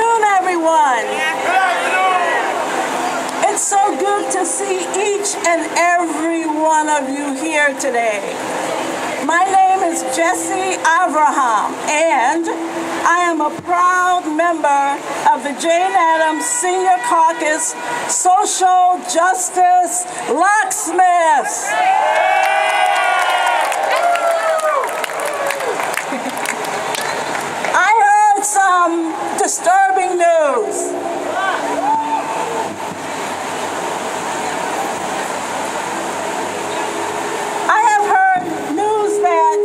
afternoon, everyone. It's so good to see each and every one of you here today. My name is Jessie Abraham, and I am a proud member of the Jane Addams Senior Caucus Social Justice Locksmiths. I heard some disturbing news. I have heard news that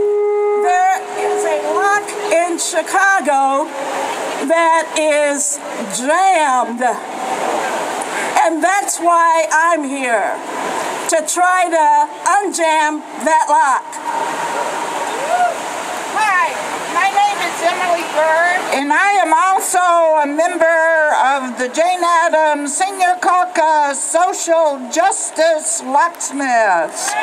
there is a lock in Chicago that is jammed. And that's why I'm here, to try to unjam that lock. Hi, my name is Emily Bird, and I am also a member of the Jane Addams Senior Caucus Social Justice Locksmiths.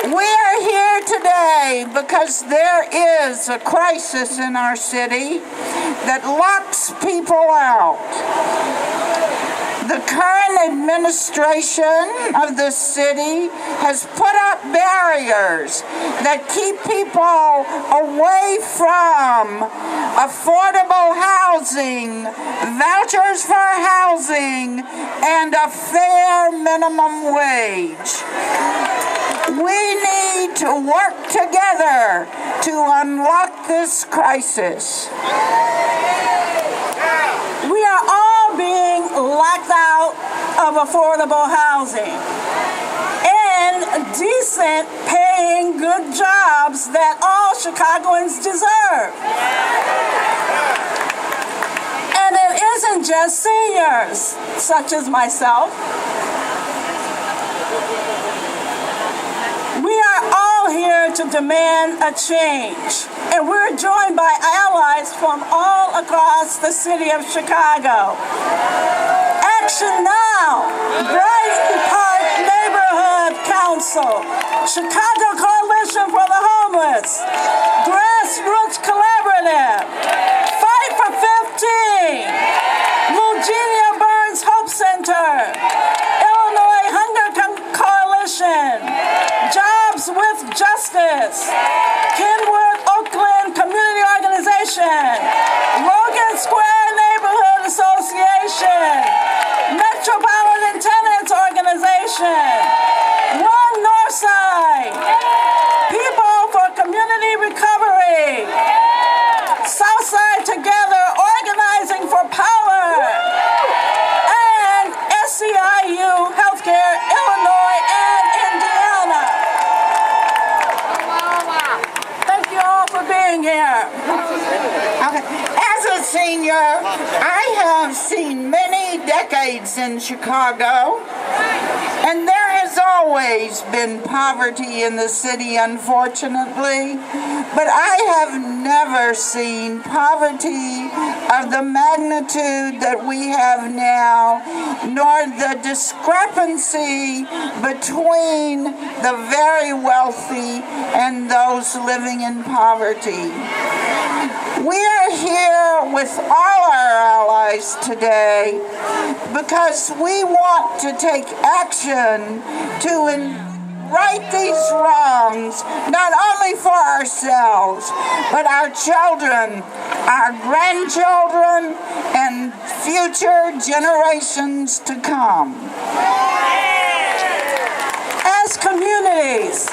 We are here today because there is a crisis in our city that locks people out. The current administration of the city has put up barriers that keep people away from affordable housing, vouchers for housing, and a fair minimum wage. We need to work together to unlock this crisis. We are all being locked out of affordable housing and decent paying good jobs that all Chicagoans deserve. And it isn't just seniors, such as myself. We are all here to demand a change, and we're joined by allies from all across the city of Chicago. Action Now, Brighton Park Neighborhood Council, Chicago Coalition for the Homeless, Grassroots Collaborative, Fight for 15, Eugenia Burns Hope Center, Illinois Hunger Coalition, Jobs with Justice, Kenwood Oakland Community Organization, Logan Square Neighborhood Association, Metropolitan Tenants Organization, One Northside, People for Community Recovery, Southside Together Organizing for Power, and SEIU Healthcare Illinois and Indiana. Thank you all for being here. As a senior, I have seen many decades in Chicago, and there has always been poverty in the city, unfortunately, but I have never seen poverty of the magnitude that we have now, nor the discrepancy between the very wealthy and those living in poverty. We are here with all our allies today because we want to take action to right these wrongs, not only for ourselves, but our children, our grandchildren, and future generations to come. As communities,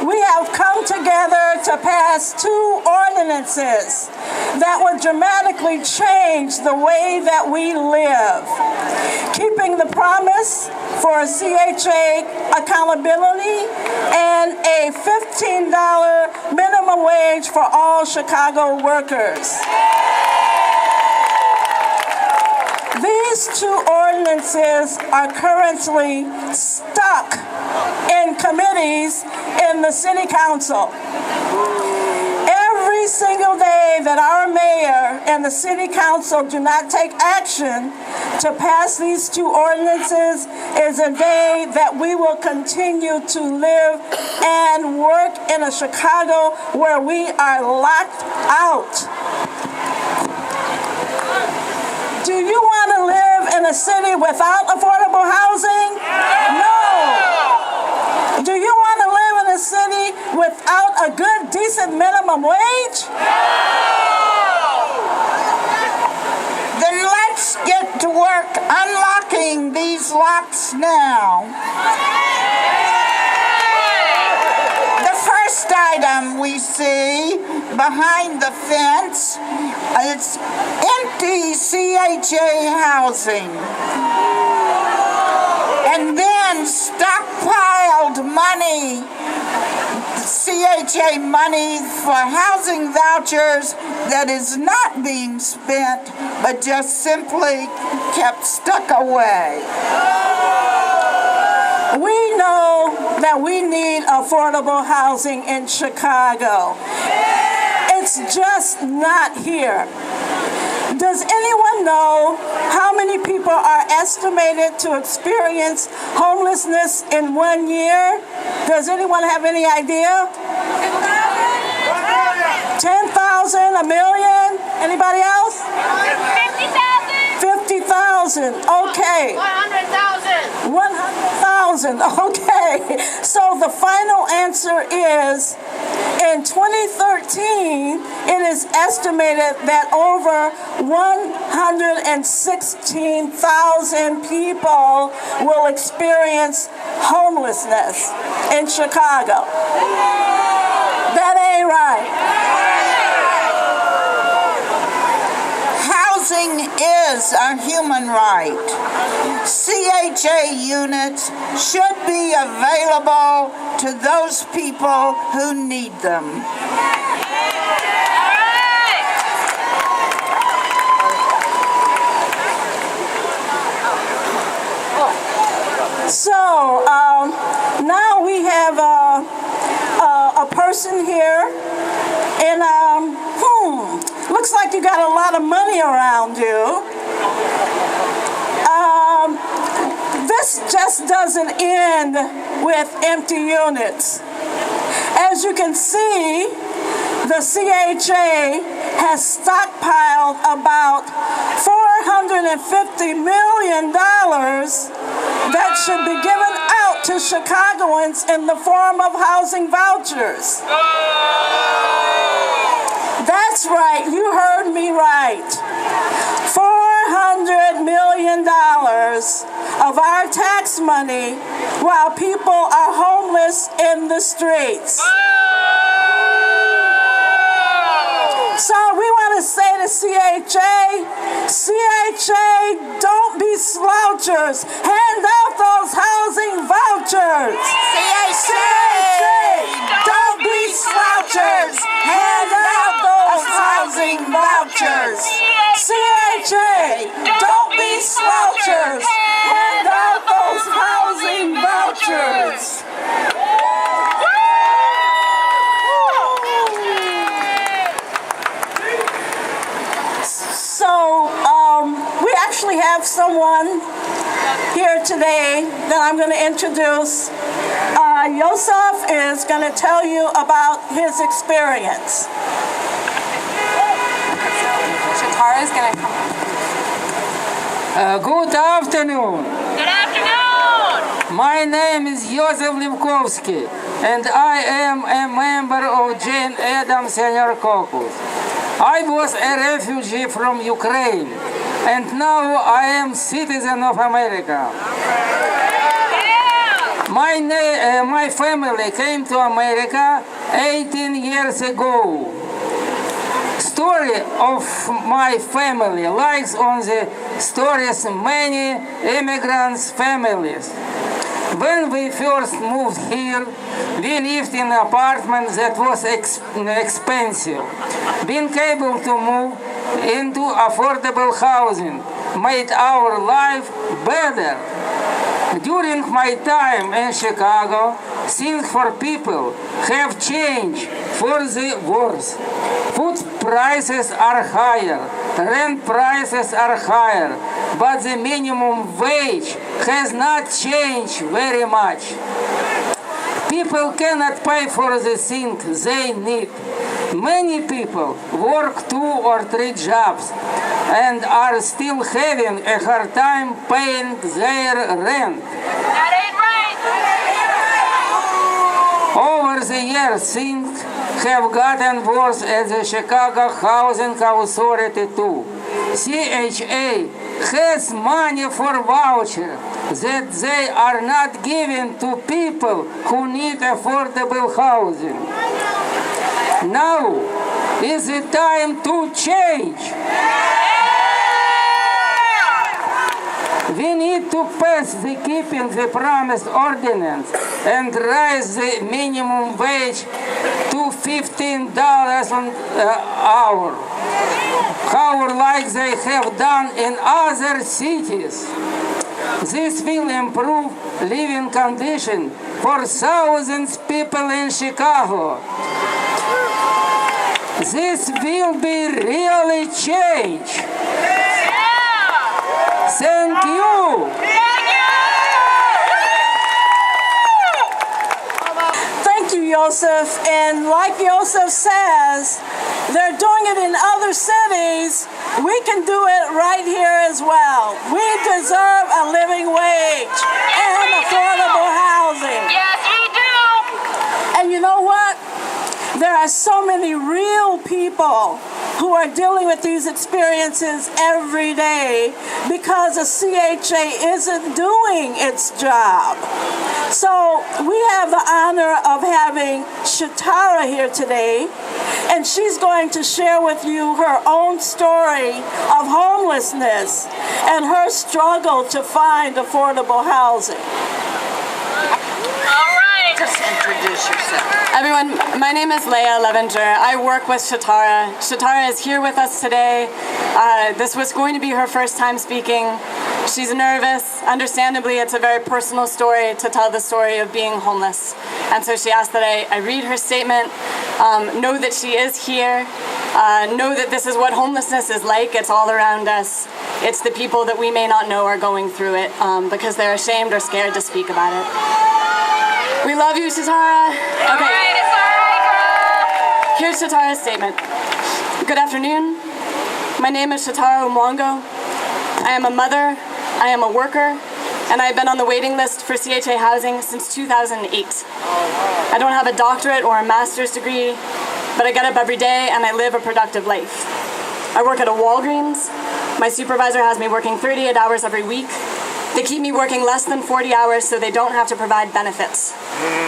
we have come together to pass 2 ordinances that would dramatically change the way that we live. Keeping the promise for CHA accountability and a $15 minimum wage for all Chicago workers. These 2 ordinances are currently stuck in committees in the City Council. Every single day that our mayor and the City Council do not take action to pass these 2 ordinances is a day that we will continue to live and work in a Chicago where we are locked out. without affordable housing? No. Do you want to live in a city without a good, decent minimum wage? Then let's get to work unlocking these locks now. The first item we see behind the fence is empty CHA housing. And then stockpiled money, CHA money for housing vouchers that is not being spent, but just simply kept stuck away. We know that we need affordable housing in Chicago. It's just not here. Does anyone know how many people are estimated to experience homelessness in 1 year? Does anyone have any idea? 10,000, a million? Anybody else? 50,000. 50,000, okay. 100,000. 100,000, okay. So the final answer is, in 2013, it is estimated that over 116,000 people will experience homelessness in Chicago. That ain't right. Housing is a human right. CHA units should be available to those people who need them. So now we have a person here, and looks like you got a lot of money around you. This just doesn't end with empty units. As you can see, the CHA has stockpiled about $450 million that should be given out to Chicagoans in the form of housing vouchers. That's right, you heard me right. $400 million of our tax money while people are homeless in the streets. So we want to say to CHA, don't be slouchers. Hand out those housing vouchers. CHA, don't be slouchers. Hand out those housing vouchers. CHA, don't be slouchers. Hand out those housing vouchers. So we actually have someone here today that I'm going to introduce. Yosef is going to tell you about his experience. Shatara is going to come. Good afternoon. Good afternoon. My name is Joseph Lipkovsky, and I am a member of Jane Addams Senior Caucus. I was a refugee from Ukraine, and now I am citizen of America. My family came to America 18 years ago. Story of my family lies on the stories many immigrants' families. When we first moved here, we lived in an apartment that was expensive. Being able to move into affordable housing made our life better. During my time in Chicago, things for people have changed for the worse. Food prices are higher, rent prices are higher, but the minimum wage has not changed very much. People cannot pay for the things they need. Many people work 2 or 3 jobs and are still having a hard time paying their rent. That ain't right. Over the years, things have gotten worse at the Chicago Housing Authority too. CHA has money for vouchers that they are not giving to people who need affordable housing. Now is the time to change. We need to pass the Keeping the Promise ordinance and raise the minimum wage to $15 an hour, like they have done in other cities. This will improve living conditions for thousands of people in Chicago. This will be really change. Thank you. Thank you, Joseph. And like Joseph says, they're doing it in other cities. We can do it right here as well. We deserve a living wage and affordable housing. Yes, we do. And you know what? There are so many real people who are dealing with these experiences every day because the CHA isn't doing its job. So we have the honor of having Shatara here today, and she's going to share with you her own story of homelessness and her struggle to find affordable housing. All right. Just introduce yourself. Everyone, my name is Leah Levenger. I work with Shatara. Shatara is here with us today. This was going to be her first time speaking. She's nervous. Understandably, it's a very personal story to tell the story of being homeless. And so she asked that I read her statement, know that she is here, know that this is what homelessness is like. It's all around us. It's the people that we may not know are going through it because they're ashamed or scared to speak about it. We love you, Shatara. Okay. All right, it's all right, girl. Here's Shatara's statement. Good afternoon. My name is Shatara Umwango. I am a mother, I am a worker, and I've been on the waiting list for CHA housing since 2008. I don't have a doctorate or a master's degree, but I get up every day and I live a productive life. I work at a Walgreens. My supervisor has me working 38 hours every week. They keep me working less than 40 hours so they don't have to provide benefits.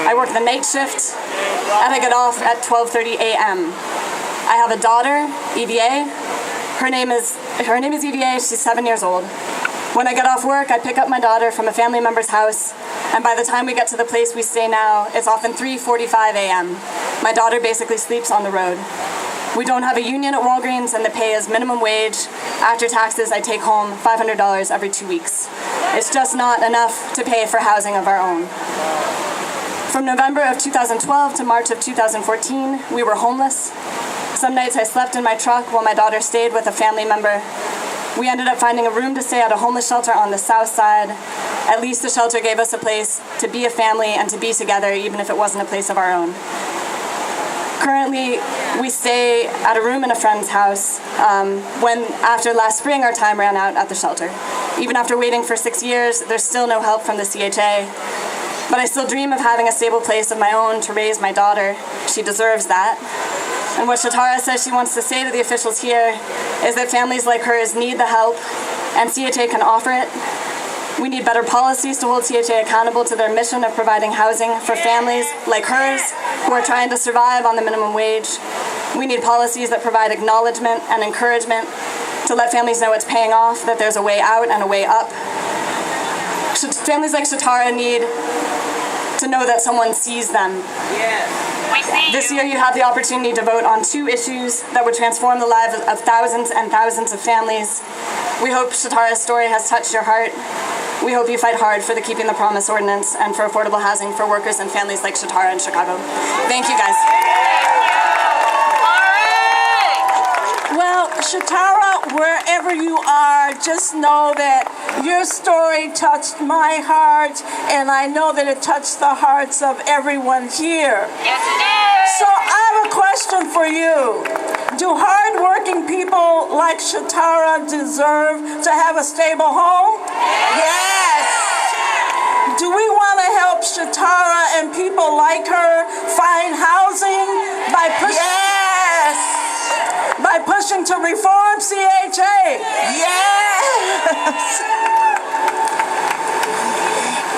I work the night shift and I get off at 12:30 a.m. I have a daughter, EVA. Her name is EVA. She's 7 years old. When I get off work, I pick up my daughter from a family member's house, and by the time we get to the place we stay now, it's often 3:45 a.m. My daughter basically sleeps on the road. We don't have a union at Walgreens, and the pay is minimum wage. After taxes, I take home $500 every 2 weeks. It's just not enough to pay for housing of our own. From November of 2012 to March of 2014, we were homeless. Some nights I slept in my truck while my daughter stayed with a family member. We ended up finding a room to stay at a homeless shelter on the south side. At least the shelter gave us a place to be a family and to be together, even if it wasn't a place of our own. Currently, we stay at a room in a friend's house when, after last spring, our time ran out at the shelter. Even after waiting for 6 years, there's still no help from the CHA. But I still dream of having a stable place of my own to raise my daughter. She deserves that. And what Shatara says she wants to say to the officials here is that families like hers need the help, and CHA can offer it. We need better policies to hold CHA accountable to their mission of providing housing for families like hers who are trying to survive on the minimum wage. We need policies that provide acknowledgement and encouragement to let families know it's paying off, that there's a way out and a way up. Families like Shatara need to know that someone sees them. This year you have the opportunity to vote on 2 issues that would transform the lives of thousands and thousands of families. We hope Shatara's story has touched your heart. We hope you fight hard for the Keeping the Promise ordinance and for affordable housing for workers and families like Shatara in Chicago. Thank you, guys. Well, Shatara, wherever you are, just know that your story touched my heart, and I know that it touched the hearts of everyone here. Yes, it did. So I have a question. question for you. Do hardworking people like Shatara deserve to have a stable home? Yes. Do we want to help Shatara and people like her find housing by pushing to reform CHA? Yes.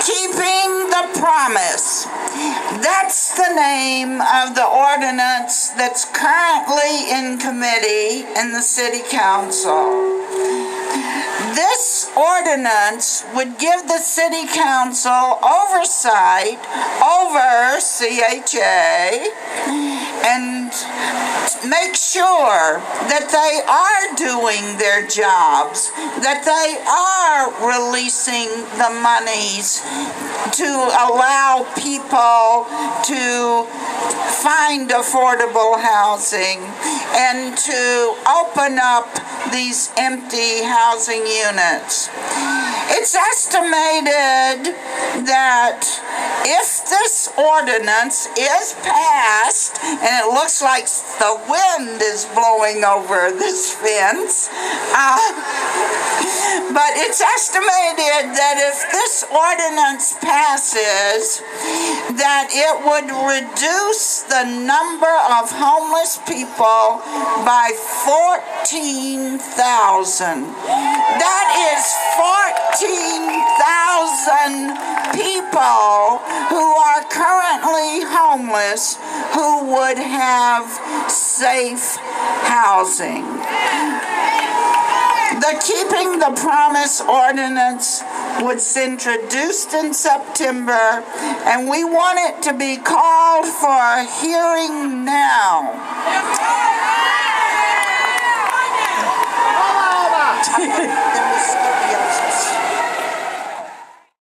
Keeping the promise. That's the name of the ordinance that's currently in committee in the City Council. This ordinance would give the City Council oversight over CHA and make sure that they are doing their jobs, that they are releasing the monies to allow people to find affordable housing and to open up these empty housing units. It's estimated that if this ordinance is passed, and it looks like the wind is blowing over this fence, but it's estimated that if this ordinance passes, that it would reduce the number of homeless people by 14,000. That is 14,000 people who are currently homeless who would have safe housing. The Keeping the Promise ordinance was introduced in September, and we want it to be called for a hearing now.